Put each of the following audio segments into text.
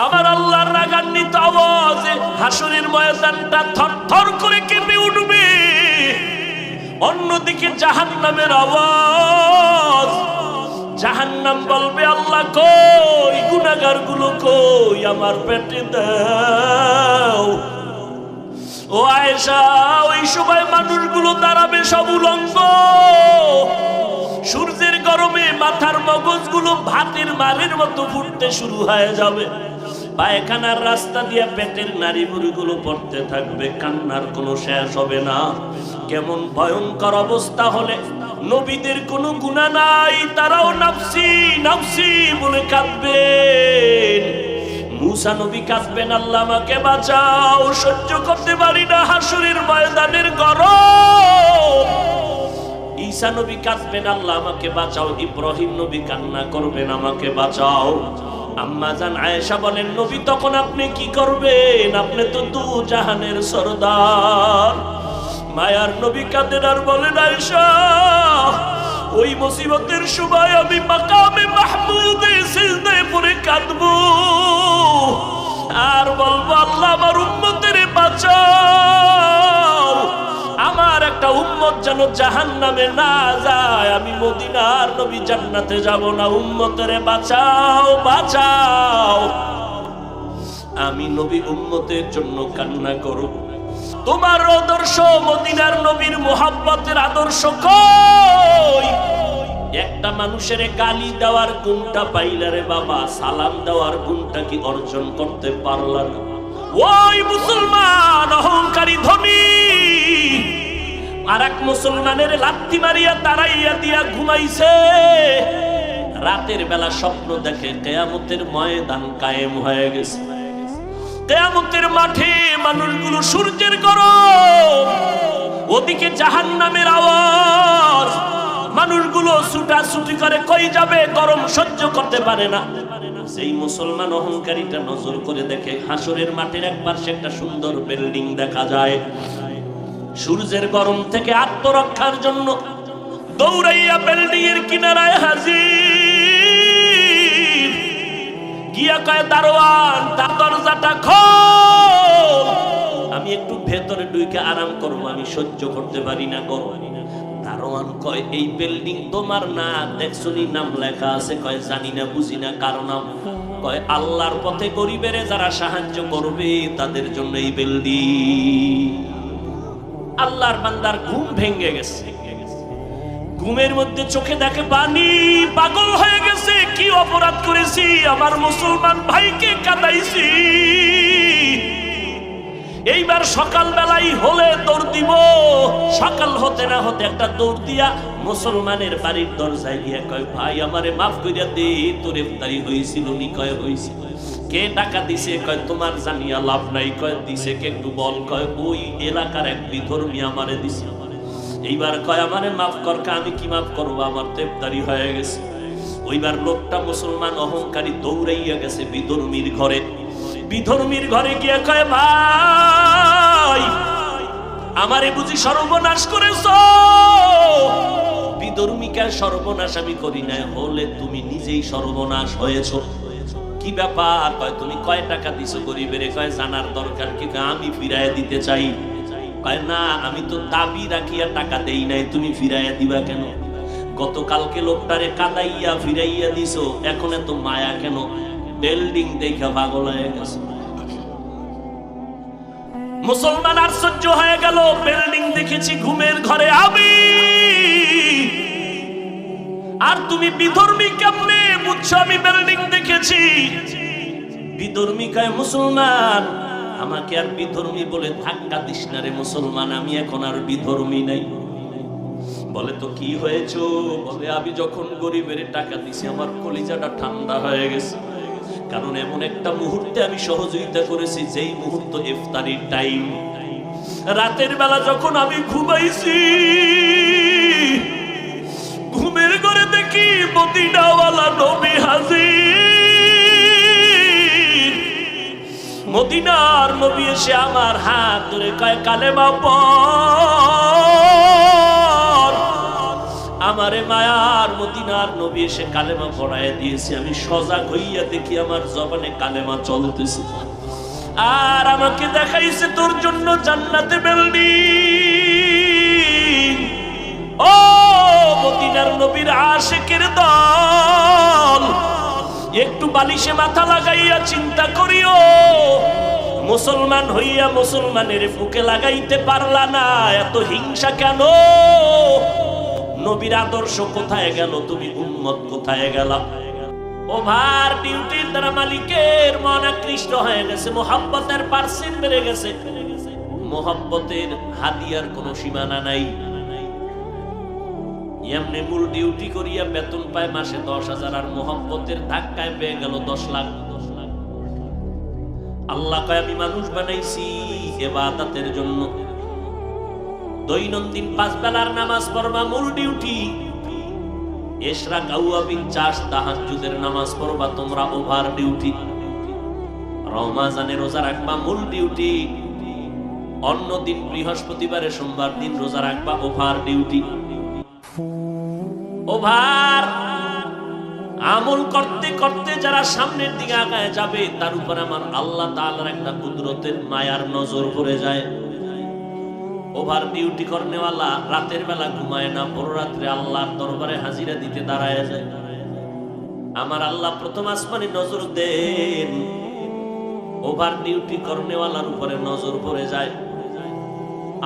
আমার আল্লাহর রাগান্বিত আওয়াজে হাসরের ময়দানটা থরথর করে কেঁপে উঠবে। অন্যদিকে জাহান্নামের আওয়াজ, জাহান্নাম বলবে আল্লাহ কই, গুনাহগার গুলো কই, আমার পেটে দাও। ও আয়েশা, ওই সময় মানুষগুলো দাঁড়াবে সব উলঙ্গ। সূর্যের গরমে মাথার মগজগুলো ভাতের মারের মতো ফুটতে শুরু হয়ে যাবে। পায়খানার রাস্তা দিয়ে পেটের নাড়ি ভুঁড়িগুলো পড়তে থাকবে, কান্নার কোনো শেষ হবে না। কেমন ভয়ঙ্কর অবস্থা হলে নবীদের কোনো গুনাহ নাই, তারাও নাফসি নাফসি বলে কাঁদবেন। মুসা নবী কাঁদবেন, আল্লাহ আমাকে বাঁচাও, সহ্য করতে পারি না হাসরের ময়দানের গরম। ঈসা নবী কাঁদবেন, আল্লাহ আমাকে বাঁচাও। ইব্রাহিম নবী কান্না করবেন, আমাকে বাঁচাও। আম্মা জান আয়েশা বলেন, নবী তখন আপনি কি করবেন? আপনি তো দু জাহানের সরদার। মায়ার নবী কাঁদেন আর বলেন, আয়েশা ওই মুসিবতের সময় আমি মাকামে মাহমুদে সিজদায় পড়ে কাঁদবো আর বলবো, আল্লাহ আমার উম্মতের বাঁচাও, আমার একটা উম্মত যেন জাহান্নামে না যায়। আমি মদিনার নবী জান্নাতে যাব না, উম্মতের বাঁচাও বাঁচাও। আমি নবী উম্মতের জন্য কান্না করব। তোমার আদর্শ, মদিনার নবীর মুহাব্বতের আদর্শ কই? একটা মানুষের গালি দেওয়ার গুণটা পাইলা রে বাবা, সালাম দেওয়ার গুণটা কি অর্জন করতে পারলা না? ওই মুসলমান অহংকারী ধনী আর এক মুসলমানের লাথি মারিয়া তাড়াইয়া দিয়া ঘুমাইছে। রাতের বেলা স্বপ্ন দেখে কিয়ামতের ময়দান কায়েম হয়ে গেছে। কিয়ামতের মাঠে মানুষগুলো সূর্যের গরম, ওদিকে জাহান্নামের আওয়াজ, মানুষগুলো ছুটাছুটি করে কই যাবে, গরম সহ্য করতে পারে না। সেই মুসলমান অহংকারীটা নজর করে দেখে হাসরের মাঠের এক পাশে একটা সুন্দর বিল্ডিং দেখা যায়। সূর্যের গরম থেকে আত্মরক্ষার জন্য দৌড়াইয়া বিল্ডিং এর কিনারায় হাজির। গিয়া কয়, দারোয়ান তার দরজাটা খোল, আমি একটু ভেতরে ঢুকে আরাম করবো, আমি সহ্য করতে পারি না গরম। দারোয়ান কয়, এই বিল্ডিং তোমার না? দেখছনি নাম লেখা আছে? কয়, জানি না, বুঝি না, কার নাম? কয়, আল্লাহর পথে গরিবের যারা সাহায্য করবে তাদের জন্য এই বিল্ডিং। আল্লাহর বান্দার ঘুম ভেঙে গেছে, ঘুমের মধ্যে চোখে দেখে পানি, পাগল হয়ে গেছে। কি অপরাধ করেছি? আমার মুসলমান ভাইকে কাঁদাইছি। এইবার সকাল বেলায় হলে দৌড় দিব। সকাল হতে না হতে একটা দৌড় দিয়া মুসলমানের বাড়ির দরজায় গিয়ে কয়, ভাই আমারে মাফ করিয়া দে, তোর ইফতারি হয়েছিল নি? কয় হয়েছিল। কে টাকা দিছে? কয় তোমার জানিয়া লাভ নাই। কয় দিছে কে একটু বল। কয় ওই এলাকার এক বিধর্মী আমারে দিছে। এইবার কয়, আমারে মাফ কর। আমি কি মাফ করবো, আমার তো ইফতারি হয়ে গেছে। ওইবার লোকটা মুসলমান অহংকারী দৌড়াইয়া গেছে বিধর্মীর ঘরে। বিধর্মীর ঘরে গিয়ে কয়, ভাই আমারে বুঝি সর্বনাশ করেছ? বিধর্মীকে সর্বনাশ আমি করি নাই, হলে তুমি নিজেই সর্বনাশ হয়েছ। কি ব্যাপার? কয়, তুমি কয় টাকা দিছো গরিবের? কয়, জানার দরকার কি? আমি ফিরাইয়া দিতে চাই। কয়, না আমি তো দাবি রাখিয়া টাকা দেই নাই, তুমি ফিরাইয়া দিবা কেন? গতকালকে লোকটারে কাদাইয়া ফিরাইয়া দিছো, এখন এত মায়া কেন? বিল্ডিং দেখা পাগল হয়ে গেছে। মুসলমান আশ্চর্য হয়ে গেল, বিল্ডিং দেখেছি ঘুমের ঘরে আমি, আর তুমি বিধর্মী কেমনে বুঝছো আমি বিল্ডিং দেখেছি? বিধর্মী কয়, মুসলমান আমাকে আর বিধর্মী বলে ধাক্কা দিস না রে মুসলমান, আমি এখন আর বিধর্মী নাই। বলে, তো কি হয়েছে? বলে, আমি যখন গরিবের টাকা দিছি আমার কলিজাটা ঠান্ডা হয়ে গেছে, কারণ এমন একটা মুহূর্তে আমি সহযোগিতা করেছি যেই মুহূর্ত ইফতারির টাইম। রাতের বেলা যখন আমি ঘুমাইছি, ঘুমের ঘরে দেখি মদিনাওয়ালা নবী হাজির। মদিনার নবী এসে আমার হাত ধরে কয়, কালেমা পড়। আমারে মায়ার মদিনার নবী এসে কালেমা পড়ায় দিয়েছে, আমি সজাগ হইয়া দেখি আমার জবানে কালেমা চলতেছে। আর আমাকে দেখাইছে তোর জন্য জান্নাতে বিল্ডিং। ও মদিনার নবীর আশিকের দল, একটু বালিশে মাথা লাগাইয়া চিন্তা করিও, মুসলমান হইয়া মুসলমানের বুকে লাগাইতে পারলা না, এত হিংসা কেন? নবীর আদর্শ কোথায় গেল? তুমি উম্মত কোথায় গেলা? ওভার ডিউটির দ্বারা মালিকের মন আকৃষ্ট হয়ে গেছে, মোহাব্বতের পার্সেন্ট বেড়ে গেছে। মোহাব্বতের হাদিয়ার কোনো সীমানা নাই। এমনি মূল ডিউটি করিয়া বেতন পায় মাসে 10,000, আর মোহাব্বতের ধাক্কায় পেয়ে গেল 10 লাখ। আল্লাহ কয় আমি মানুষ বানাইছি ইবাদতের জন্য। দৈনন্দিন 5 বেলার নামাজ পড়বা মূল ডিউটি। ইশরাক আওয়াবিন চাষ তাহাজ্জুদের নামাজ পড়বা তোমরা ওভার ডিউটি। রমজানে রোজা রাখবা মূল ডিউটি। অন্য দিন বৃহস্পতিবারে সোমবার দিন রোজা রাখবা ওভার ডিউটি। ওভার আমল করতে করতে যারা সামনের দিকে আগায় যাবে তার উপর আমার আল্লাহ তাআলার একটা কুদরতের মায়ার নজর পড়ে যায়। ওভার ডিউটি করনেওয়ালা রাতের বেলা ঘুমায় না, বড় রাত্রে আল্লাহর দরবারে হাজিরা দিতে দাঁড়ায় যায়। আমার আল্লাহ প্রথম আসমানে নজর দেন, ওভার ডিউটি করনেওয়ালার উপরে নজর পড়ে যায়।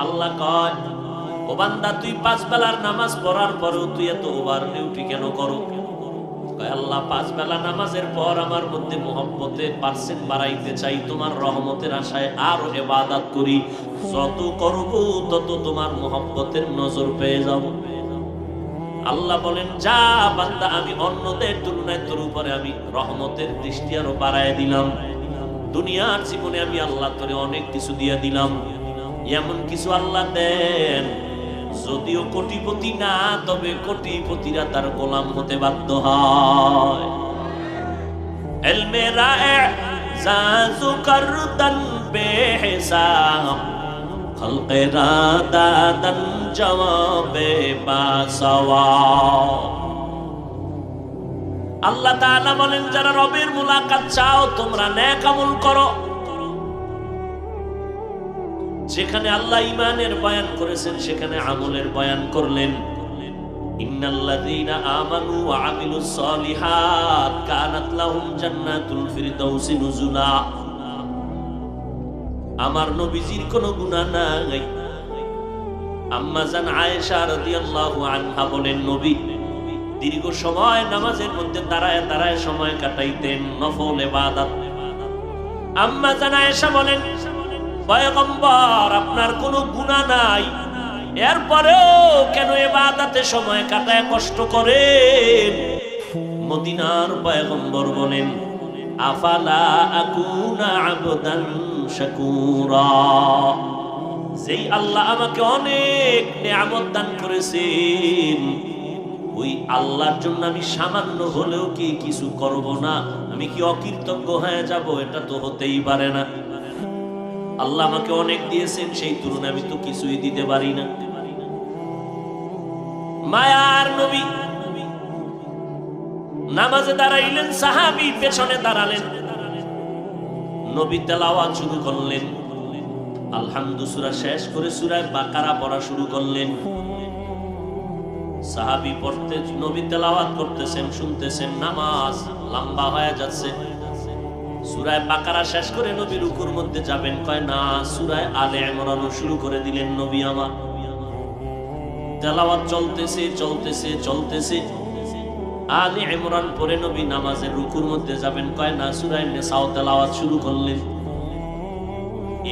আল্লাহ কয় ও বান্দা তুই 5 বেলার নামাজ পড়ার পরেও তুই এত ওভার ডিউটি কেন করো? আল্লাহ 5 বেলা নামাজের পর আমার মধ্যে মুহাব্বতের পার্সেন্ট বাড়াইতে চাই, তোমার রহমতের আশায় আরো ইবাদত করি। যত করব তত তোমার মুহাব্বতের নজর পেয়ে যাব। আল্লাহ বলেন যা বান্দা আমি অন্যদের তুলনায় তোর উপরে আমি রহমতের দৃষ্টি আরো বাড়ায় দিলাম। দুনিয়ার জীবনে আমি আল্লাহ তোরে অনেক কিছু দিয়ে দিলাম। এমন কিছু আল্লাহ দেন যদিও কোটিপতি না, তবে কোটিপতিরা তার গোলাম হতে বাধ্য হয়। ইলমে রায়ে জাজু করদান বেহিসাব, খলকে রাদাদান জওয়াবে বাসওয়াব। আল্লাহ তাআলা বলেন যারা রবের মুলাকাত চাও তোমরা নেক আমল করো। যেখানে আল্লাহ ঈমানের বয়ান করেছেন সেখানে আমলের বয়ান করলেন। ইন্নাল্লাযীনা আমানু ওয়া আমিলুস সালিহাত কানাত লাহুম জান্নাতুল ফিরদাউসি নুজুলা। আমার নবীজির কোনো গুনাহ নাই। আম্মা জান আয়েশা রাদিয়াল্লাহু আনহা বলেন নবী দীর্ঘ সময় নামাজের মধ্যে দাঁড়ায় দাঁড়ায় সময় কাটাইতেন, নফল ইবাদত। আম্মা জান আয়েশা বলেন পয়গম্বর আপনার কোনো গুনাহ নাই, এরপরেও কেন ইবাদতে সময় কাটায় কষ্ট করেন? মদিনার পয়গম্বর বলেন আফালা আকুনা আবদান শাকুরা। যেই আল্লাহ আমাকে অনেক নিয়ামত দান করেছেন ওই আল্লাহর জন্য আমি সামান্য হলেও কি কিছু করব না? আমি কি অকৃতজ্ঞ হয়ে যাব? এটা তো হতেই পারে না। আল্লাহ আমাকে অনেক দিয়েছেন, সেই তুলনায় আমি তো কিছুই দিতে পারি না। মায়ার নবী নামাজে দাঁড়াইলেন, সাহাবী পেছনে দাঁড়ালেন। নবী তেলাওয়াত শুরু করলেন, আলহামদু সূরা শেষ করে সূরা বাকারা পড়া শুরু করলেন। সাহাবী পড়তে, নবী তেলাওয়াত করতেছেন, শুনতেছেন, নামাজ লম্বা হয়ে যাচ্ছে। সূরা বাকারা শেষ করে নবী রুকুর মধ্যে যাবেন, কয় না সূরা আলে ইমরান শুরু করে দিলেন নবী আমার। তেলাওয়াত চলতেছে চলতেছে চলতেছে, আলে ইমরান পড়ে নবী নামাজের রুকুর মধ্যে যাবেন, কয় না সূরা নিসা তেলাওয়াত শুরু করলেন।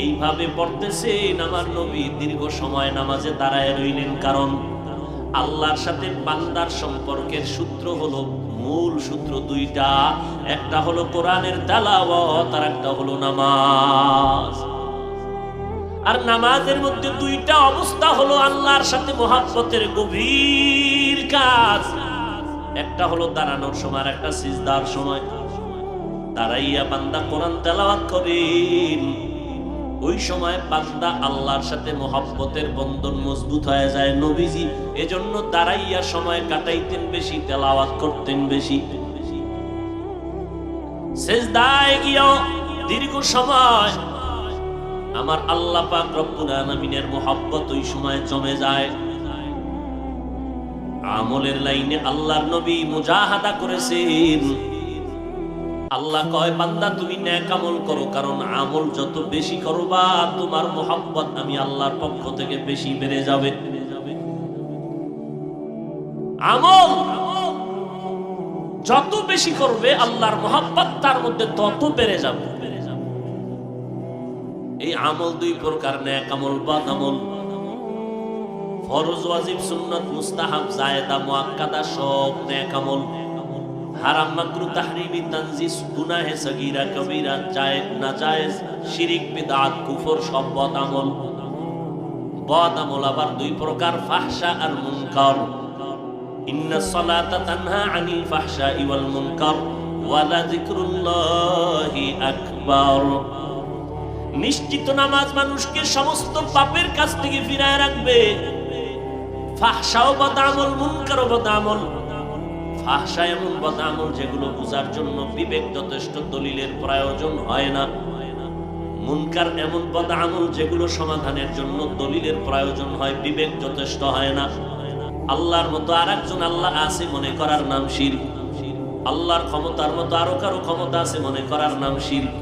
এইভাবে পড়তেছেন আমার নবী দীর্ঘ সময় নামাজে দাঁড়ায় রইলেন। কারণ আল্লাহর সাথে বান্দার সম্পর্কের সূত্র হলো, মূল সূত্র দুইটা, একটা হলো কোরআনের তেলাওয়াত আর একটা হলো নামাজ। আর নামাজের মধ্যে দুইটা অবস্থা হলো আল্লাহর সাথে মুহাব্বতের গভীর কাজ। একটা হলো দাঁড়ানোর সময় আর একটা সিজদার সময়। দাঁড়াইয়া বান্দা কোরআন তেলাওয়াত করেন, ওই সময় বান্দা আল্লাহর সাথে মহব্বতের বন্ধন মজবুত হয়ে যায়। নবীজি এজন্য দাঁড়াইয়া সময় কাটাইতেন বেশি, তেলাওয়াত করতেন বেশি। সিজদায় গিয়েও দীর্ঘ সময় আমার আল্লাহ পাক রব্বুল আলামিনের মহব্বত ওই সময় জমে যায়। আমলের লাইনে আল্লাহর নবী মুজাহাদা করেছেন। আল্লাহ কয় বান্দা তুমি নেক আমল করো, কারণ আমল যত বেশি করবা তোমার মহব্বত আমি আল্লাহর পক্ষ থেকে বেশি বেড়ে যাবে। আমল যত বেশি করবে আল্লাহর মহব্বত তার মধ্যে তত বেড়ে যাবে। এই আমল দুই প্রকার, নেক আমল, বদ আমল। ফরজ, ওয়াজিব, সুন্নাত, মুস্তাহাব, জায়েদা, মুআক্কাদা সব নেক আমল। হারাম, মাকরুহ, তাহরিমি, তানজিস, গুনাহে সগীরা, কবীরা, জায়েজ, নাজায়েজ, শিরক, বিদআত, কুফর সব বদ আমল। বদ আমল আবার দুই প্রকার, ফাহশা আর মুনকার। ইন্নাস সালাতা তানহা আনিল ফাহশাই ওয়াল মুনকার ওয়া লাযিকরুল্লাহি আকবার। নিশ্চিত নামাজ মানুষকে সমস্ত পাপের কাছ থেকে ফিরায় রাখবে। ফাহশাও বদ আমল, মুনকারও বদ আমল। ফাহশা এমন বদ আমল যেগুলো বুঝার জন্য বিবেক যথেষ্ট, দলিলের প্রয়োজন হয় না। মুনকার এমন বদ আমল যেগুলো সমাধানের জন্য দলিলের প্রয়োজন হয়, বিবেক যথেষ্ট হয় না। আল্লাহর মতো আরেকজন আল্লাহ আছে মনে করার নাম শিরক। আল্লাহর ক্ষমতার মতো আরো কারো ক্ষমতা আছে মনে করার নাম শিরক।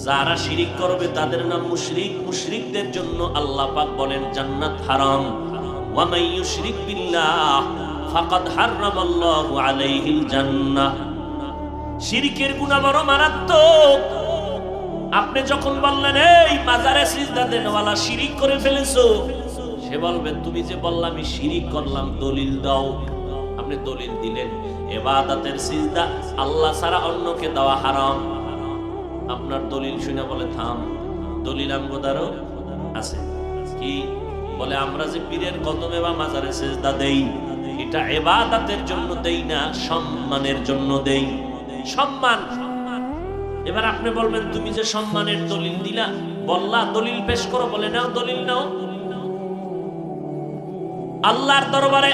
যারা শিরিক করবে তাদের নাম মুশরিক। মুশরিকদের জন্য আল্লাহ পাক বলেন জান্নাত হারাম। ওয়া মান ইউশরিক বিল্লাহ ফাকাদ হারামাল্লাহু আলাইহিল জান্নাহ। শিরকের গুনাহ বড় মারাত্মক। আপনি যখন বললেন এই মাজারে সিজদা দেনওয়ালা শিরিক করে ফেলেছো, সে বলবে তুমি যে বললা আমি শিরিক করলাম, দলিল দাও। আপনি দলিল দিলেন ইবাদতের সিজদা আল্লাহ ছাড়া অন্যকে দেওয়া হারাম। আপনার দলিল শুনে বলে থাম, দলিল আমগোদারও আছে। কি বলে? আমরা যে পীরের কদমে বা মাজারে সিজদা দেই, এটা ইবাদতের জন্য দেই না, সম্মানের জন্য দেই। সম্মান। এবার আপনি বলবেন তুমি যে সম্মানের দলিল দিলা, বললা দলিল পেশ করো, বলে নাও দলিল নাও। আল্লাহর দরবারে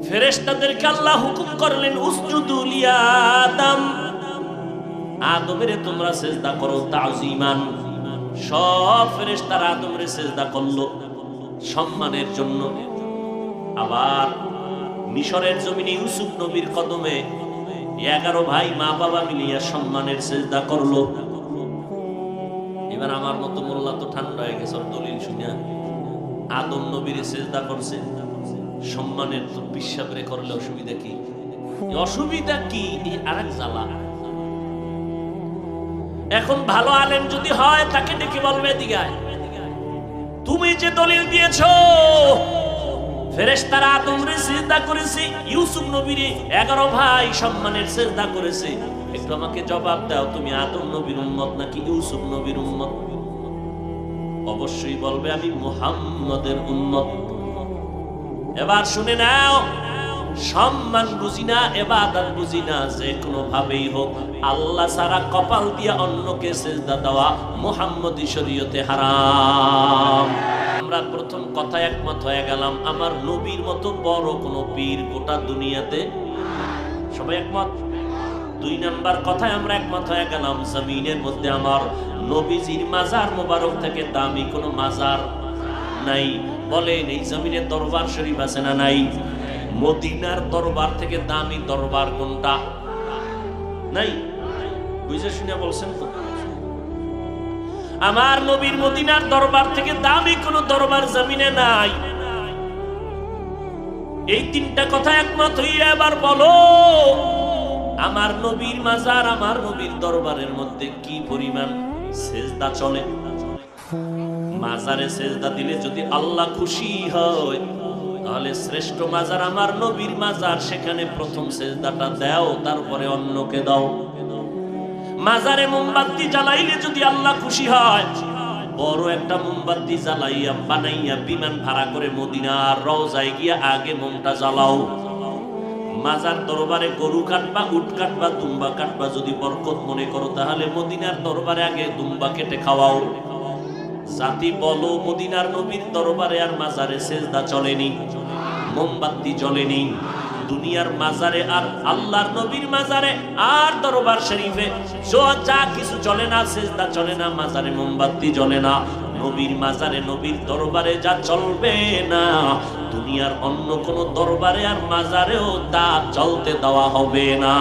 ফেরেশতাদেরকে আল্লাহ হুকুম করলেন উসজুদু লিআদম, আদমের তোমরা সিজদা করো তাযীমান। সব ফেরেশতারা আদমের সিজদা করলো সম্মানের জন্য। আবার মিশরের জমিনে ইউসুফ নবীর কদমে 11 ভাই মা বাবা মিলিয়া সম্মানের সিজদা করলো। এবার আমার মতো মোল্লা তো ঠান্ডা হয়ে গেছে দলিল শুনে। আদম নবীর সিজদা করছে সম্মানের, তো বিশ্বাবরে করলে অসুবিধা কি? অসুবিধা কি? এই আরেক জ্বালা। এখন ভালো আলেম যদি হয় তাকে ডেকে বলবে দিগায় তুমি যে দলিল দিয়েছো ফেরেশতারা আদমরে সিজদা করেছে, ইউসুফ নবীরে 11 ভাই সম্মানের সিজদা করেছে, একটু আমাকে জবাব দাও, তুমি আদম নবীর উম্মত নাকি ইউসুফ নবীর উম্মত? অবশ্যই বলবে আমি মুহাম্মদের উম্মত। এবার শুনে নাও, সম্মান বুঝি না, ইবাদত বুঝি না, যে কোনো ভাবেই হোক আল্লাহ ছাড়া কপাল দিয়া অন্যকে সিজদা দেওয়া মুহাম্মদি শরীয়তে হারাম। আমরা প্রথম কথা একমত হয়ে গেলাম, আমার নবীর মতো বড় কোনো পীর গোটা দুনিয়াতে। সবাই একমত। 2 নাম্বার কথায় আমরা একমত হয়ে গেলাম, জমিনের মধ্যে আমার নবীজির মাজার মোবারক থেকে দামি কোনো মাজার নাই। বলেন এই জমিনে দরবার শরীফ আছে না নাই? মদিনার দরবার থেকে দামি দরবার কোনটা? নাই। বুঝে শুনে বলছেন তো? আমার নবীর মদিনার দরবার থেকে দামি কোন দরবার জমিনে নাই। এই 3টা কথা একমত হইয়া এবার বলো, আমার নবীর মাজার, আমার নবীর দরবারের মধ্যে কি পরিমাণ সিজদা চলে? মাজারে সিজদা দিলে যদি আল্লাহ খুশি হয় তাহলে শ্রেষ্ঠ মাজার আমার নবীর মাজার, সেখানে প্রথম সিজদাটা দাও, তারপরে অন্যকে দাও। মাজারে মোমবাতি জ্বালাইলে যদি আল্লাহ খুশি হয়, বড় একটা মোমবাতি জ্বালাইয়া বানাইয়া বিমান ভাড়া করে মদিনার রওজায় গিয়া আগে মোমটা জ্বালাও। মাজার দরবারে গরু কাটবা, উট কাটবা, দুম্বা কাটবা যদি বরকত মনে করো, তাহলে মদিনার দরবারে আগে দুম্বা কেটে খাওয়াও। জাতি বলো মদিনার নবীর দরবারে আর মাজারে সেজদা চলেনি, মোমবাতি জ্বলেনি। দুনিয়ার মাজারে আর আল্লাহর নবীর মাজারে আর দরবার শরীফে যা কিছু চলে না, সেজদা চলে না, মাজারে মোমবাতি জ্বলে না। নবীর মাজারে নবীর দরবারে যা চলবে না, দুনিয়ার অন্য কোন দরবারে আর মাজারেও তা চলতে দেওয়া হবে না।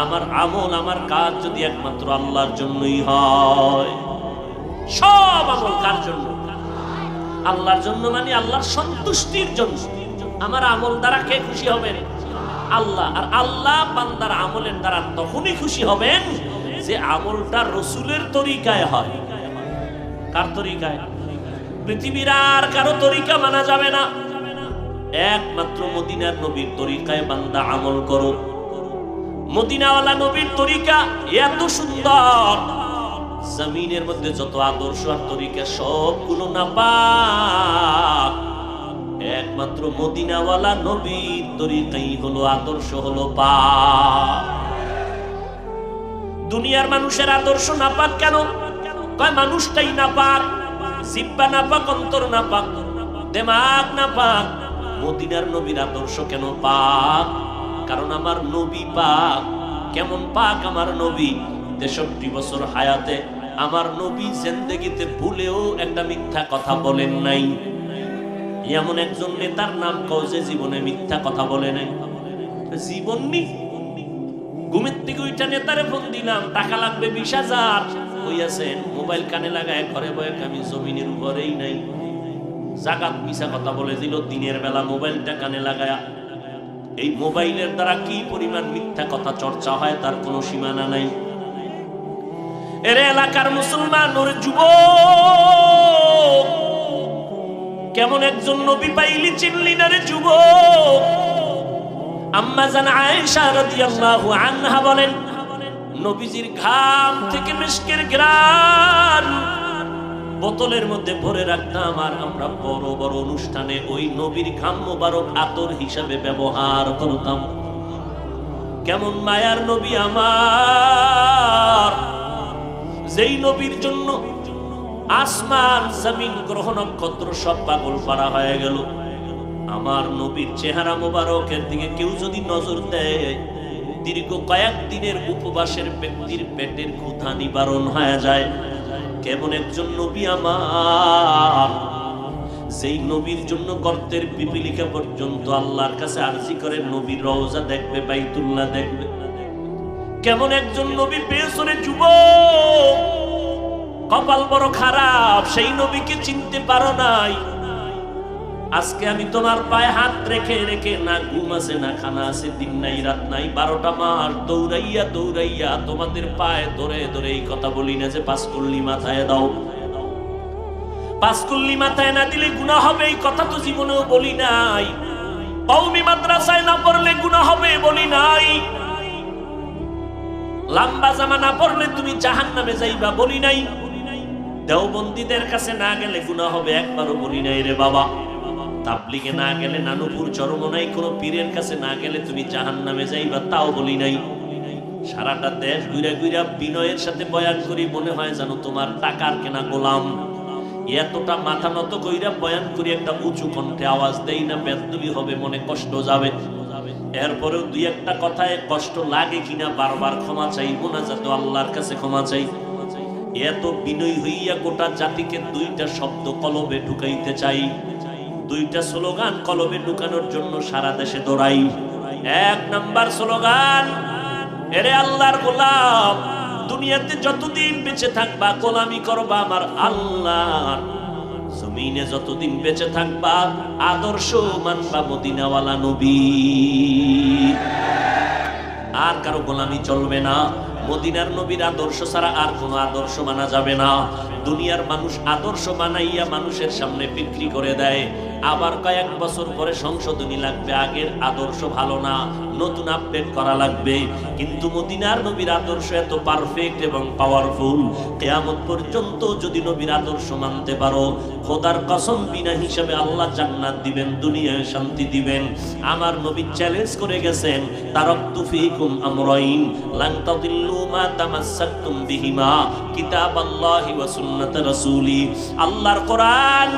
আমার আমল, আমার কাজ যদি একমাত্র আল্লাহর জন্যই হয়, সব আমল কার জন্য? আল্লাহর জন্য, মানে আল্লাহর সন্তুষ্টির জন্য। আমার আমল দ্বারা কে খুশি হবেন? আল্লাহ। আর আল্লাহ বান্দার আমলের দ্বারা তখনই খুশি হবেন যে আমলটা রসুলের তরিকায় হয়। কার তরিকায়? পৃথিবীর আর কারো তরিকা মানা যাবে না, একমাত্র মদিনার নবীর তরিকায় বান্দা আমল করো। মদিনাওয়ালা নবীর তরিকা এত সুন্দর, জমিনের মধ্যে যত আদর্শ আর তরিকা সবগুলো নাপাক, একমাত্র মদিনাওয়ালা নবীর তরিকাই হলো আদর্শ, হলো পাক। দুনিয়ার মানুষের আদর্শ নাপাক কেন? কয় মানুষটাই নাপাক, জিহ্বা নাপাক, অন্তর নাপাক, দিমাগ নাপাক। মদিনার নবীর আদর্শ কেন পাক? কারণ আমার নবী পাক। কেমন পাক আমার নবী? 63 বছর হায়াতে আমার নবী জিন্দেগিতে ভুলেও একটা মিথ্যা কথা বলেন নাই। এমন একজন নেতার নাম কও যে জীবনে মিথ্যা কথা বলে নাই? জীবন নি। ঘুমের থেকে ওইটা নেতারে ফোন দিলাম, টাকা লাগবে 20,000, কই আছেন? মোবাইল কানে লাগায় ঘরে বয়ে, আমি জমিনের উপরেই নাই। জাগাত মিছা কথা বলে দিল দিনের বেলা মোবাইলটা কানে লাগায়া। এই মোবাইলের দ্বারা কি পরিমাণ মিথ্যা কথা চর্চা হয় তার কোনো সীমানা নাই। এর এলাকার মুসলমান ওর যুবক, কেমন একজন নবী পাইলি চিনলি না রে যুবক? আম্মা জান আয়েশা রাদিয়াল্লাহু আনহা বলেন, নবীজির ঘাম থেকে মিশকের ঘ্রাণ বোতলের মধ্যে ভরে রাখতাম, আর আমরা বড় বড় অনুষ্ঠানে ওই নবীর ঘাম মোবারক আতর হিসাবে ব্যবহার করতাম। কেমন মায়ার নবী আমার, যেই নবীর জন্য আসমান জমিন গ্রহ নক্ষত্র সব পাগল পাড়া হয়ে গেল। আমার নবীর চেহারা মোবারকের দিকে কেউ যদি নজর দেয়, দীর্ঘ কয়েকদিনের উপবাসের ব্যক্তির পেটের ক্ষুধা নিবারণ হয়ে যায়। কেমন একজন নবী আমার, যেই নবীর জন্য গর্তের পিপিলিকা পর্যন্ত আল্লাহর কাছে আরজি করে নবীর রওজা দেখবে, বাইতুল্লাহ দেখবে। কেমন একজন নবী পেছনে যুবক, কপাল বড় খারাপ, সেই নবীকে চিনতে পারো নাই। আজকে আমি তোমার পায়ে হাত রেখে রেখে, না ঘুম আছে না খানা আছে, দিন নাই রাত নাই, 12টা মাস দৌড়াইয়া দৌড়াইয়া তোমাদের পায়ে ধরে ধরে এই কথা বলি না যে 5 কুল্লি মাথায় দাও। 5 কুল্লি মাথায় না দিলে গুনাহ হবে, এই কথা তো জীবনেও বলি নাই। কওমি মাদ্রাসায় না পড়লে গুনাহ হবে বলি নাই। লম্বা জামা না পড়লে তুমি জাহান্নামে যাইবা বলি নাই। দেওবন্দীদের কাছে না গেলে গুনাহ হবে একবারও বলি নাই রে বাবা। তাবলিগে না গেলে, নানুপুর চরমনাই কোন পীরের কাছে না গেলে তুমি জাহান্নামে যাইবা তাও বলি নাই। সারাটা দেশ ঘুরে ঘুরে বিনয়ের সাথে বয়ান করি, মনে হয় যেন তোমার টাকার কেনা গোলাম। এতটা মাথা নত কইরা বয়ান করি, একটা উঁচু কণ্ঠে আওয়াজ দেই না, বেদুলি হবে, মনে কষ্ট যাবে। এরপরেও দুই একটা কথায় কষ্ট লাগে কিনা বারবার ক্ষমা চাই, মোনাজাত আল্লাহর কাছে ক্ষমা চাই। এত বিনয় হইয়া গোটা জাতিকে 2টা শব্দ কলবে ঢুকাইতে চাই, 2টা স্লোগান কলবে ঢুকানোর জন্য সারা দেশে দৌড়াই। 1 নাম্বার স্লোগান, এরে আল্লাহর গোলাম, দুনিয়াতে যতদিন বেঁচে থাকবা গোলামি করবা আমার আল্লাহর। জমিনে যতদিন বেঁচে থাকবা আদর্শ মানবা মদিনাওয়ালা নবী। আর কারো গোলামি চলবে না। মদিনার নবীর আদর্শ ছাড়া আর কোনো আদর্শ মানা যাবে না। দুনিয়ার মানুষ আদর্শ বানাইয়া মানুষের সামনে বিক্রি করে দেয়, আবার কয়েক বছর পরে সংশোধনী লাগবে, আগের আদর্শ ভালো না, নতুন আপডেট করা লাগবে। কিন্তু মদিনার নবীর আদর্শ এত পারফেক্ট এবং পাওয়ারফুল, কিয়ামত পর্যন্ত যদি নবীর আদর্শ মানতে পারো, খোদার কসম বিনা হিসাবে আল্লাহ জান্নাত দিবেন, দুনিয়ায় শান্তি দিবেন। আমার নবী চ্যালেঞ্জ করে গেছেন, তারাকতু ফীকুম আমরাইন লান তাদিল্লু মা তামাসসাকতুম বিহিমা কিতাবাল্লাহি ওয়া সুন্নাত রাসূলি। আল্লাহর কোরআন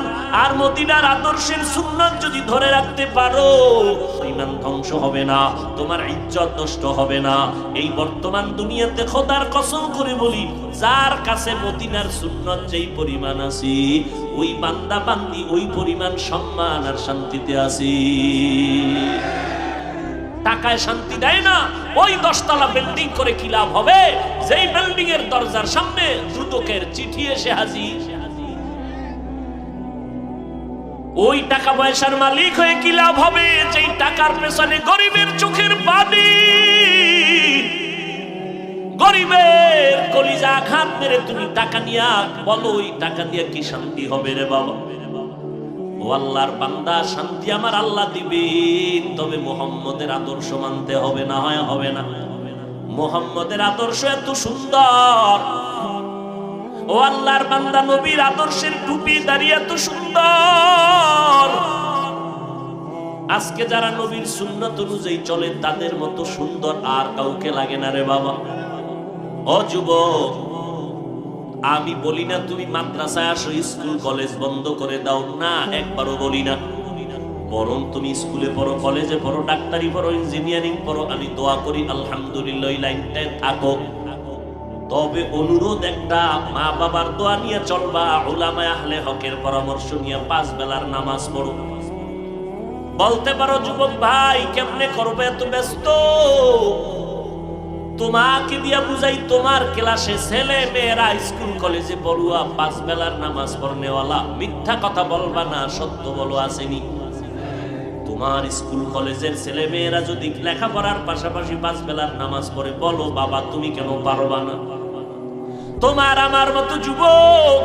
আর মদিনার আদর্শের সুন্নাত যদি ধরে রাখতে পারো, ঈমান ধ্বংস হবে না, তোমার ইজ্জত নষ্ট হবে না। এই বর্তমান দুনিয়াতে খোদার কসম করে বলি, যার কাছে মদিনার সুন্নাত যেই পরিমাণ আছে, ওই বান্দা বান্দি ওই পরিমাণ সম্মান আর শান্তিতে আছে। টাকায় শান্তি দেয় না। ওই 10 তলা বিল্ডিং করে কি লাভ হবে, যেই বিল্ডিং এর দরজার সামনে দুদকের চিঠি এসে হাজির। ওই টাকা পয়সার মালিক হয়ে কি লাভ হবে, যেই টাকার পেছনে গরিবের চোখের পানি, গরিবের কলিজা আঘাত মেরে তুমি টাকা নিয়া বলো ওই টাকা দিয়ে কি শান্তি হবে রে বাবা? ও আল্লাহর বান্দা, শান্তি আমার আল্লাহ দিবেন, তবে মুহাম্মদের আদর্শ মানতে হবে, না হয় হবে না। মুহাম্মদের আদর্শ এত সুন্দর, ও আল্লাহর বান্দা, নবীর আদর্শের টুপি দাঁড়িয়ে এত সুন্দর। আজকে যারা নবীর সুন্নাত অনুযায়ী চলে, তাদের মতো সুন্দর আর কাউকে লাগে না রে বাবা। ও যুবক, আমি বলি না তুমি মাদ্রাসায় আসো, স্কুল কলেজ বন্ধ করে দাও, না, একবারও বলি না। বরং তুমি স্কুলে পড়ো, কলেজে পড়ো, ডাক্তারি পড়ো, ইঞ্জিনিয়ারিং পড়ো, আমি দোয়া করি আলহামদুলিল্লাহ এই লাইনটায় থাকো। তবে অনুরোধ একটা, মা বাবার দোয়া নিয়ে চলবা, উলামায়ে আহলে হকের পরামর্শ নিয়ে 5 বেলার নামাজ পড়ো। বলতে পারো যুবক ভাই কেমনে করবে, এত ব্যস্ত। তোমাকে দিয়া বুঝাই, তোমার ক্লাসে ছেলে মেয়েরা স্কুল কলেজে পড়ুয়া, 5 বেলার নামাজ পড়নেওয়ালা। মিথ্যা কথা বলবা না, সত্য বলো, আসেনি? তোমার স্কুল কলেজের ছেলে মেয়েরা যদি লেখাপড়ার পাশাপাশি 5 বেলার নামাজ পড়ে, বলো বাবা তুমি কেন পারবা না? তোমার আমার মতো যুবক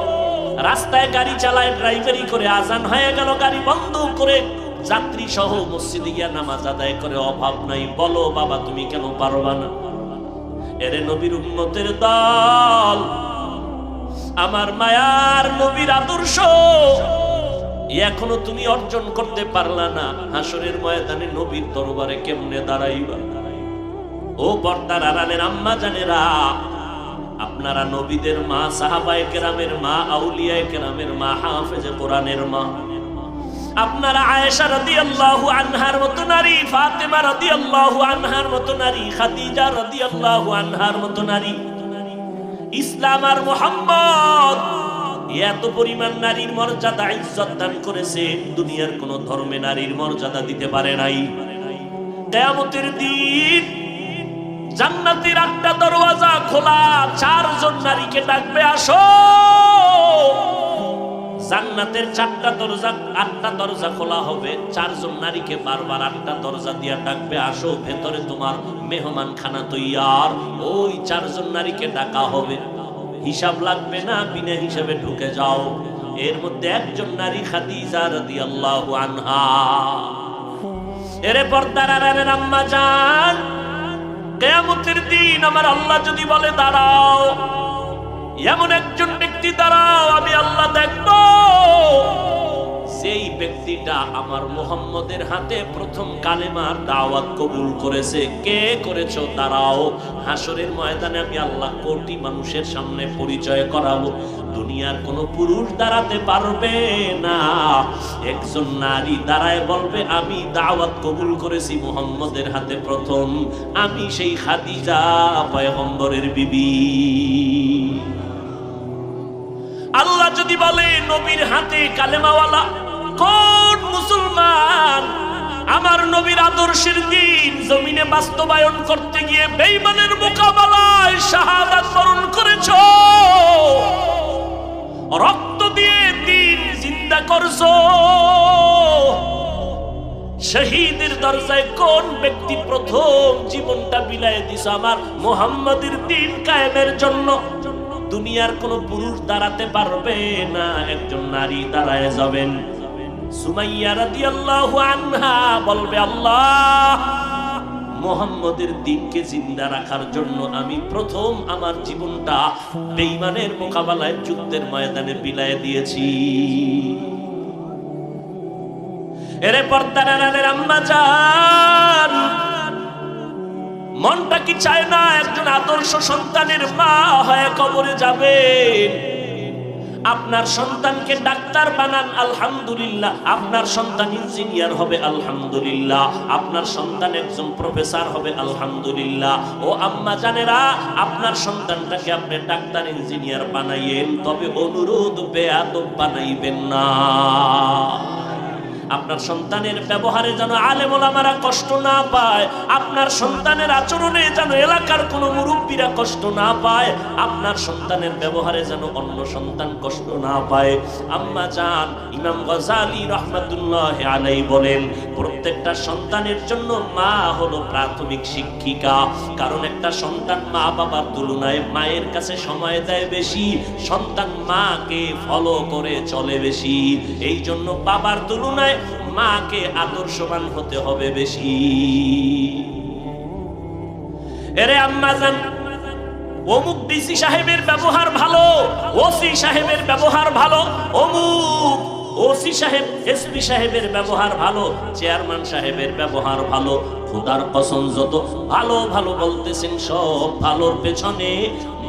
রাস্তায় গাড়ি চালায়, ড্রাইভারি করে, আজান হয়ে গেল গাড়ি বন্ধ করে যাত্রী সহ মসজিদে গিয়া নামাজ আদায় করে, অভাব নাই, বলো বাবা তুমি কেন পারবা না? এরে নবীর উম্মতের দল, আমার মায়ার নবীর আদর্শ এখনো তুমি অর্জন করতে পারলা না। হাসরের ময়দানে নবীর দরবারে কেমনে দাঁড়াইবা? ও পর্দার আড়ালের আম্মা জানেরা, আপনারা নবীদের মা, সাহাবায়ে কেরামের মা, আউলিয়ায়ে কেরামের মা, হাফেজে কোরআনের মা, আপনারা আয়েশা রাদিয়াল্লাহু আনহার মতো নারী, ফাতেমা রাদিয়াল্লাহু আনহার মতো নারী, খাদিজা রাদিয়াল্লাহু আনহার মতো নারী, ইসলাম আর মুহাম্মদ এত পরিমাণ নারীর মর্যাদা ইজ্জত দান করেছে, দুনিয়ার কোন ধর্মে নারীর মর্যাদা দিতে পারে নাই। কিয়ামতের দিন জান্নাতের 8টা দরওয়াজা খোলা, 4 জন নারীকে ডাকবে, আসো। জান্নাতের 4টা দরজা, 8টা দরজা খোলা হবে, 4 জন নারীকে বারবার 8টা দরজা দিয়া ডাকবে, আসো ভেতরে তোমার মেহমান খানা তৈয়ার। ওই 4 জন নারীকে ডাকা হবে, হিসাব লাগবে না, বিনা হিসাবে ঢুকে যাও। এর মধ্যে একজন নারী খাদিজা রাদিয়াল্লাহু আনহা। এরে পর্দার আড়ালের আম্মা জান, কিয়ামতের দিন আমার আল্লাহ যদি বলে দাঁড়াও, এমন একজন ব্যক্তি দাঁড়াও, আমি আল্লাহ দেখবো সেই ব্যক্তিটা আমার মুহাম্মদের হাতে প্রথম কালেমার দাওয়াত কবুল করেছে। কে করেছো? দাঁড়াও। হাসরের ময়দানে আমি আল্লাহ কোটি মানুষের সামনে পরিচয় করাবো, দুনিয়ার কোন পুরুষ দাঁড়াতে পারবে না। একজন নারী দাঁড়ায় বলবে আমি দাওয়াত কবুল করেছি মুহাম্মদের হাতে প্রথম, আমি সেই খাদিজা পয়গম্বরের বিবি। আল্লাহ যদি বলে নবীর হাতে কালেমাওয়ালা কোন মুসলমান আমার নবীর আদর্শের দিন জমিনে বাস্তবায়ন করতে গিয়ে বেঈমানের মোকাবেলায় শাহাদাত বরণ করেছো, রক্ত দিয়ে দিন জিন্দা করছো, শহীদের দরজায় কোন ব্যক্তি প্রথম জীবনটা বিলায় দিছ আমার মুহাম্মাদের দিন কায়েমের জন্য, দুনিয়ার কোন পুরুষ দাঁড়াতে পারবে না, একজন নারী দাঁড়ায় যাবেন। সুমাইয়া রাদিয়াল্লাহু আনহা বলবে আল্লাহ মুহাম্মদের দ্বীনকে জিন্দা রাখার জন্য আমি প্রথম আমার জীবনটা বেঈমানের মোকাবেলায় যুদ্ধের ময়দানে বিলায় দিয়েছি। এরে পর্দার আড়ালের আম্মা জান, মনটা কি চায় না একজন আদর্শ সন্তানের মা হয়ে কবরে যাবেন? আপনার সন্তানকে ডাক্তার বানান, আলহামদুলিল্লাহ। আপনার সন্তান ইঞ্জিনিয়ার হবে, আলহামদুলিল্লাহ। আপনার সন্তান একজন প্রফেসর হবে, আলহামদুলিল্লাহ। ও আম্মা জানেরা, আপনার সন্তানটাকে আপনি ডাক্তার ইঞ্জিনিয়ার বানাইয়েন, তবে অনুরোধ বেয়াদব বানাইবেন না। আপনার সন্তানের ব্যবহারে যেন আলেম ওলামারা কষ্ট না পায়, আপনার সন্তানের আচরণে যেন এলাকার কোনো মুরব্বীরা কষ্ট না পায়, আপনার সন্তানের ব্যবহারে যেন অন্য সন্তান কষ্ট না পায়। আম্মা জান, ইমাম গজালি রহমাতুল্লাহি আলাইহি বলেন, প্রত্যেকটা সন্তানের জন্য মা হলো প্রাথমিক শিক্ষিকা। কারণ একটা সন্তান মা বাবার তুলনায় মায়ের কাছে সময় দেয় বেশি, সন্তান মাকে ফলো করে চলে বেশি। এই জন্য বাবার তুলনায় মাকে আদর্শবান হতে হবে বেশি। এরে আম্মা জান, অমুক ডিসি সাহেবের ব্যবহার ভালো, ওসি সাহেবের ব্যবহার ভালো, অমুক ওসি সাহেব এসপি সাহেবের ব্যবহার ভালো, চেয়ারম্যান সাহেবের ব্যবহার ভালো। খোদার কসম, যত ভালো ভালো বলতেছেন সব ভালোর পেছনে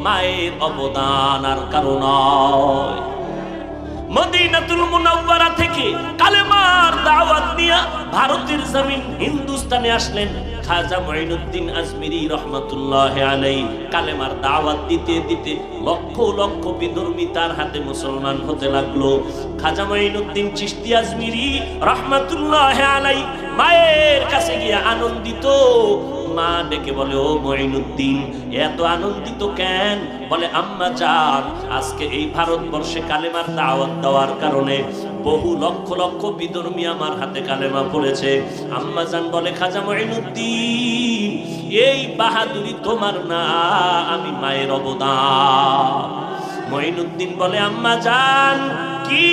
মায়ের অবদান আর কারণ। মদিনাতুল মুনাওয়ারা থেকে কালেমার দাওয়াত নিয়ে ভারতের জমিন হিন্দুস্তানে আসলেন খাজা মুঈনুদ্দিন আজমিরি রহমাতুল্লাহি আলাইহি। কালেমার দাওয়াত দিতে দিতে লক্ষ লক্ষ বিধর্মী তার হাতে মুসলমান হতে লাগলো। খাজা মুঈনুদ্দিন চিশতি আজমিরি রহমাতুল্লাহি আলাইহি মায়ের কাছে গিয়ে আনন্দিত। মা ডেকে বলে, ও মুঈনুদ্দিন, এত আনন্দিত কেন? বলে, আম্মা জান, আজকে এই ভারতবর্ষে কালেমার দাওয়াত দেওয়ার কারণে বহু লক্ষ লক্ষ বিধর্মী আমার হাতে কালেমা পড়েছে। আম্মা জান বলে, খাজা মুঈনুদ্দিন, এই বাহাদুরি তোমার না, আমি মায়ের অবদান। মুঈনুদ্দিন বলে, আম্মা জান, কি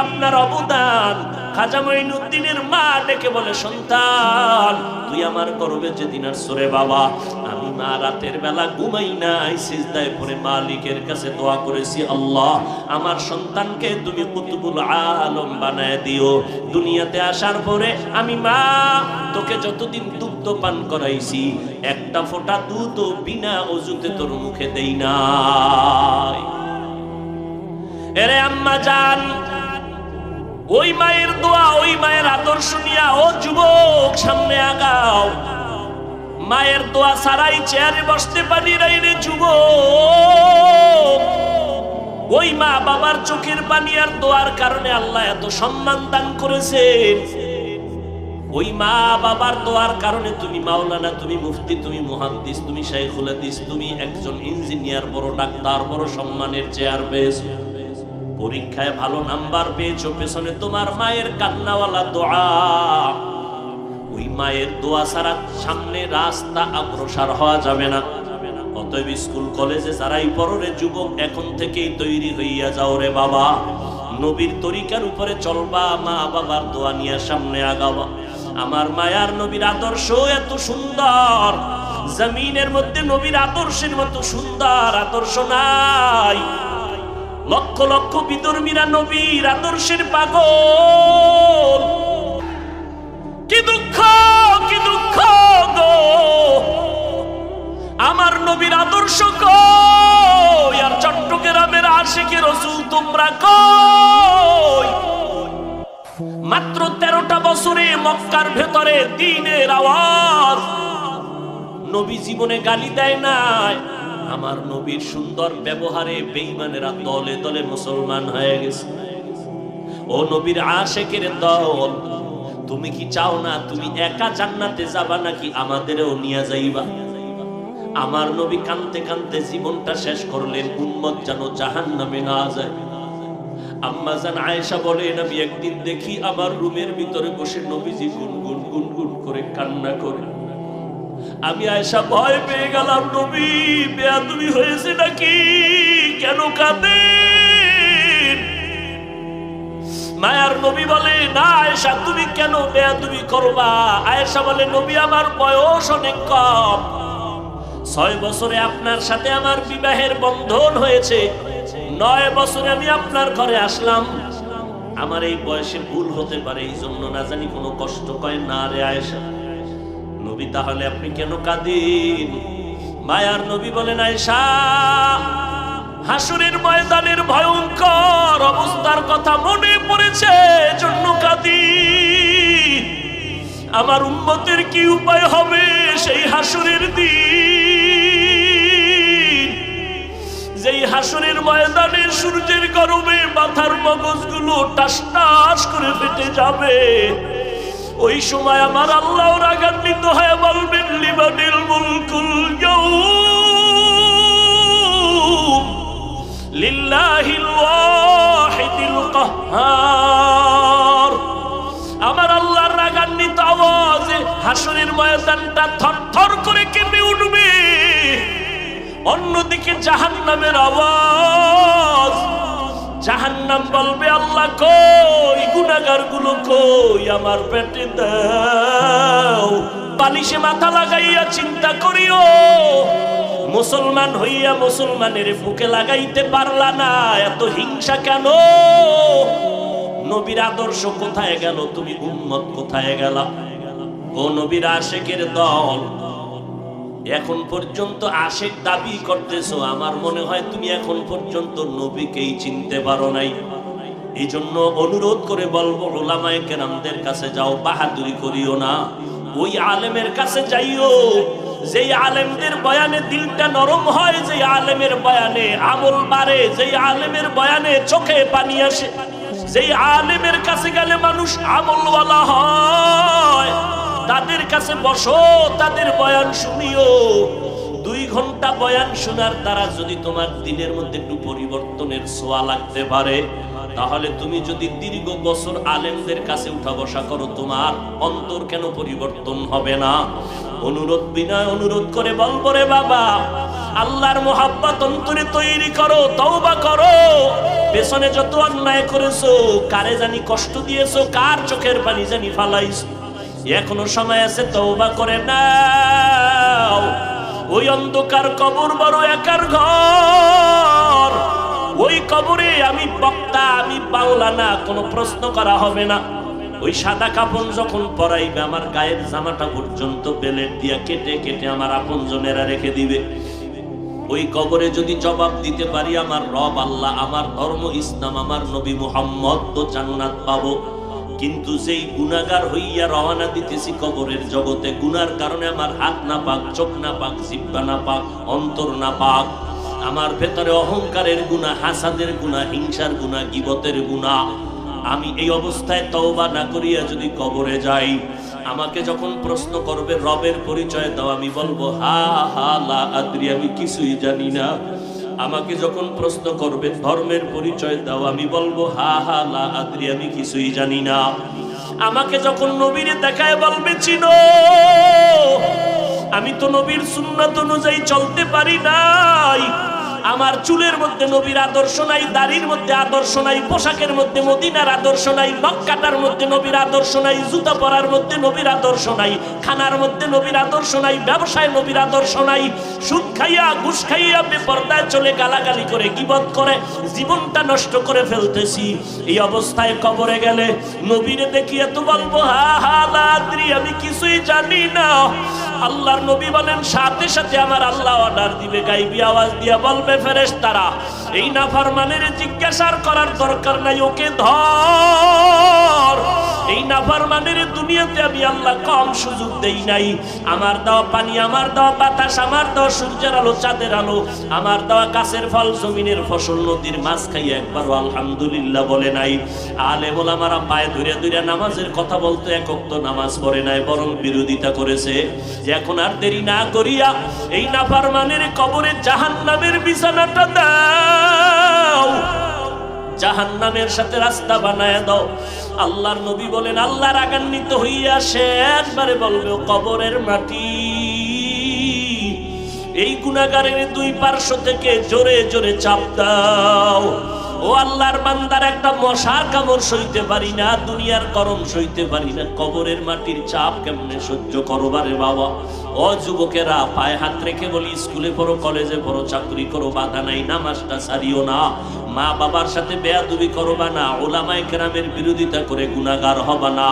আপনার অবদান? খাজা মুঈনুদ্দিনের মা ডেকে বলে, সন্তান, তুই আমার গর্বে যেদিন আসরে বাবা, আমি মা রাতের বেলা ঘুমাই নাই, সিজদায় পড়ে মালিকের কাছে দোয়া করেছি, আল্লাহ আমার সন্তানকে তুমি কুতুবুল আলম বানায় দিও। দুনিয়াতে আসার পরে আমি মা তোকে যতদিন দুগ্ধ পান করাইছি, একটা ফোঁটা দুধ বিনা অজুতে তোর মুখে দেই নাই। এরে আম্মা জান, ওই মায়ের দোয়া, ওই মায়ের আদর্শ নিয়া ও যুবক সামনে আগাও। মায়ের দোয়া ছাড়াই চেয়ারে বসতে পারি নাই রে যুবক। ওই মা বাবার চোখের পানি আর দোয়ার কারণে আল্লাহ এত সম্মান দান করেছেন। ওই মা বাবার দোয়ার কারণে তুমি মাওলানা, তুমি মুফতি, তুমি মুহাদ্দিস, তুমি শাইখুল হাদিস, তুমি একজন ইঞ্জিনিয়ার, বড় ডাক্তার, বড় সম্মানের চেয়ার পেয়েছো। পরীক্ষায় ভালো নাম্বার পেয়েছো, পেছনে তোমার মায়ের কান্নাওয়ালা দোয়া। ওই মায়ের দোয়া ছাড়া সামনে রাস্তা অগ্রসর হওয়া যাবে না। অতএব স্কুল কলেজে যারাই পড়ো রে যুবক, এখন থেকেই তৈরি হইয়া যাও রে বাবা। নবীর তরিকার উপরে চলবা, মা বাবার দোয়া নিয়ে সামনে আগাবা। আমার মায়ার নবীর আদর্শ এত সুন্দর, জমিনের মধ্যে নবীর আদর্শের মতো সুন্দর আদর্শ নাই। লক্ষ লক্ষ বিধর্মীরা নবীর আদর্শের পাগল। কি দুঃখ, কি দুঃখ গো, আমার নবীর আদর্শ কই? আর চট্টগ্রামের আশিকে রাসূল তোমরা কই? মাত্র 13টা বছরে মক্কার ভেতরে দ্বীনের আওয়াজ। নবী জীবনে গালি দেয় নাই। আমার নবীর সুন্দর ব্যবহারে বেঈমানেরা দলে দলে মুসলমান হয়ে গেছে। ও নবীর আশিকের দল, তুমি কি চাও না তুমি একা জান্নাতে যাবা, নাকি আমাদেরও নিয়ে যাইবা? আমার নবী কাঁদতে কাঁদতে জীবনটা শেষ করলেন, উম্মত যেন জাহান্নামে না যায়। আম্মা জান আয়েশা বলেন, আমি একদিন দেখি আমার রুমের ভিতরে বসে নবীজি গুনগুন গুনগুন করে কান্না করে। আমি আয়েশা ভয় পেয়ে গেলাম, নবী বেয়াদবি হয়েছে নাকি, কেন কাঁদেন? মায়ার নবী বলে, না আয়েশা তুমি কেন বেয়াদবি করবা? আয়েশা বলে, নবী আমার বয়স অনেক কম, 6 বছরে আপনার সাথে আমার বিবাহের বন্ধন হয়েছে, 9 বছরে আমি আপনার ঘরে আসলাম, আমার এই বয়সে ভুল হতে পারে, এই জন্য না জানি কোনো কষ্ট কয় না রে আয়েশা। নবী তাহলে আপনি কেন কাঁদেন? মায়ার নবী বলেন, আয়েশা হাসরের ময়দানের ভয়ঙ্কর অবস্থার কথা মনে পড়েছে, জন্য কাঁদি। আমার উম্মতের কি উপায় হবে সেই হাসরের দিন, যেই হাসরের ময়দানে সূর্যের গরমে মাথার মগজগুলো টাস টাস করে ফেটে যাবে। ওই সময় আমার আল্লাহ রাগান্বিত হয়ে বলবেন, লিমানিল মুলকুল ইয়াউম লিল্লাহিল ওয়াহিদিল কাহ্হার। আমার আল্লাহর রাগান্বিত আওয়াজে হাসরের ময়দানটা থরথর করে কেঁপে উঠবে। অন্যদিকে জাহান্নামের আওয়াজ, জাহান্নাম বলবে, আল্লাহ কই, গুনাহগার গুলো কই, আমার পেটে দাও। বালিশে মাথা লাগাইয়া চিন্তা করিও, মুসলমান হইয়া মুসলমানের বুকে লাগাইতে পারলা না, এত হিংসা কেন? নবীর আদর্শ কোথায় গেল? তুমি উম্মত কোথায় গেলা? ও নবীর আশেকের দল, এখন পর্যন্ত আশেক দাবি করতেছো, আমার মনে হয় তুমি এখন পর্যন্ত নবীকেই চিনতে পারো নাই। এই জন্য অনুরোধ করে বলবো, উলামায়ে কেরামদের কাছে যাও, বাহাদুরি করিও না। ওই আলেমের কাছে যাইও যেই আলেমদের বয়ানে দিলটা নরম হয়, যেই আলেমের বয়ানে আমল বাড়ে, যেই আলেমের বয়ানে চোখে পানি আসে, যেই আলেমের কাছে গেলে মানুষ আমলওয়ালা হয়, তাদের কাছে বসো, তাদের বয়ান শুনিও। 2 ঘন্টা বয়ান শোনার দ্বারা যদি তোমার দিনের মধ্যে একটু পরিবর্তনের ছোঁয়া লাগতে পারে, তাহলে তুমি যদি দীর্ঘ বছর আলেমদের কাছে উঠা বসা করো, তোমার অন্তর কেন পরিবর্তন হবে না? অনুরোধ বিনয় অনুরোধ করে বলবো, রে বাবা, আল্লাহর মোহাব্বত অন্তরে তৈরি করো, তওবা করো। পেছনে যত অন্যায় করেছো, কারে জানি কষ্ট দিয়েছো, কার চোখের পানি জানি ফালাইছো, এখনো সময় আছে, তওবা করে নাও। ওই অন্ধকার কবর বড় একার ঘর, ওই কবরে আমি বক্তা, আমি বাংলা না, কোনো প্রশ্ন করা হবে না। ওই সাদা কাপড় যখন পরাইবে, আমার গায়ের জামাটা পর্যন্ত বেলেট দিয়া কেটে কেটে আমার আপনজনেরা রেখে দিবে। ওই কবরে যদি জবাব দিতে পারি, আমার রব আল্লাহ, আমার ধর্ম ইসলাম, আমার নবী মুহাম্মদ, তো জান্নাত পাবো। কিন্তু যেই গুনাহগার হইয়া রওনা দিতেছি কবরের জগতে, গুনার কারণে আমার হাত না পাক, চোখ না পাক, জিহ্বা না পাক, অন্তর না পাক, আমার ভেতরে অহংকারের গুনাহ, হাসাদের গুনাহ, হিংসার গুনাহ, গীবতের গুনাহ, আমি এই অবস্থায় তওবা না করিয়া যদি কবরে যাই, আমাকে যখন প্রশ্ন করবে রবের পরিচয় দাও, আমি বলবো হা হা লা আদ্রি, আমি কিছুই জানি না। আমাকে যখন প্রশ্ন করবে ধর্মের পরিচয় দাও, আমি বলবো হা হা লা আদ্রি, আমি কিছুই জানি না। আমাকে যখন নবীরে দেখায় বলবে চিনো, আমি তো নবীর সুন্নাত অনুযায়ী চলতে পারি নাই, আমার চুলের মধ্যে নবীর আদর্শ নাই, দাড়ির মধ্যে আদর্শ নাই, পোশাকের মধ্যে মদিনার আদর্শ নাই, নখ কাটার মধ্যে নবীর আদর্শ নাই, জুতা পরার মধ্যে নবীর আদর্শ নাই, খানার মধ্যে নবীর আদর্শ নাই, ব্যবসায় নবীর আদর্শ নাই, সুদ খাইয়া ঘুষ খাইয়া বেপরদায় চলে গালাগালি করে গীবত করে জীবনটা নষ্ট করে ফেলতেছি। এই অবস্থায় কবরে গেলে নবীরে দেখিয়ে তো বলবো হা হা লা আদ্রি, আমি কিছুই জানি না। আল্লাহর নবী বলেন, সাথে সাথে আমার আল্লাহ অর্ডার দিবে, গাইবি আওয়াজ দিয়া বলবে, ফেরেশতারা এই নাফরমানের জিজ্ঞাসার করার দরকার নাই, ওকে ধর। এই নাফরমানের দুনিয়াতে আমি আল্লাহ কম সুযোগ দেই নাই। আমার দেওয়া পানি, আমার দেওয়া বাতাস, আমার দেওয়া সূর্যের আলো, চাঁদের আলো, আমার দেওয়া গাছের ফল, জমিনের ফসল, নদীর মাছ খাইয়া একবারও আলহামদুলিল্লাহ বলে নাই। আলেম ওলামারা পায়ে ধরে ধরে নামাজের কথা বলতে, এক ওয়াক্ত নামাজ পড়ে নাই, বরং বিরোধিতা করেছে। যে এখন আর দেরি না করিয়া এই নাফরমানের কবরে জাহান্নামের বিছানাটা দাও, জাহান্নামের সাথে রাস্তা বানায় দাও। আল্লাহর নবী বলেন, আল্লাহ রাগান্বিত হইয়া শেষবারে বলবে, কবরের মাটি এই গুনাহগারের 2 পার্শ্ব থেকে জোরে জোরে চাপ দাও। ও আল্লাহর বান্দার একটা মশার কামড় সইতে পারি না, দুনিয়ার গরম সইতে পারি না, কবরের মাটির চাপ কেমনে সহ্য করবারে বাবা। ও যুবকেরা, পায়ে হাত রেখে বলি, স্কুলে পড়ো, কলেজে পড়ো, চাকরি করো, বাধা নাই, নামাজটা ছাড়িও না, মা বাবার সাথে বেয়াদবি করবা না, ওলামায়ে কেরামের বিরোধিতা করে গুনাহগার হবা না।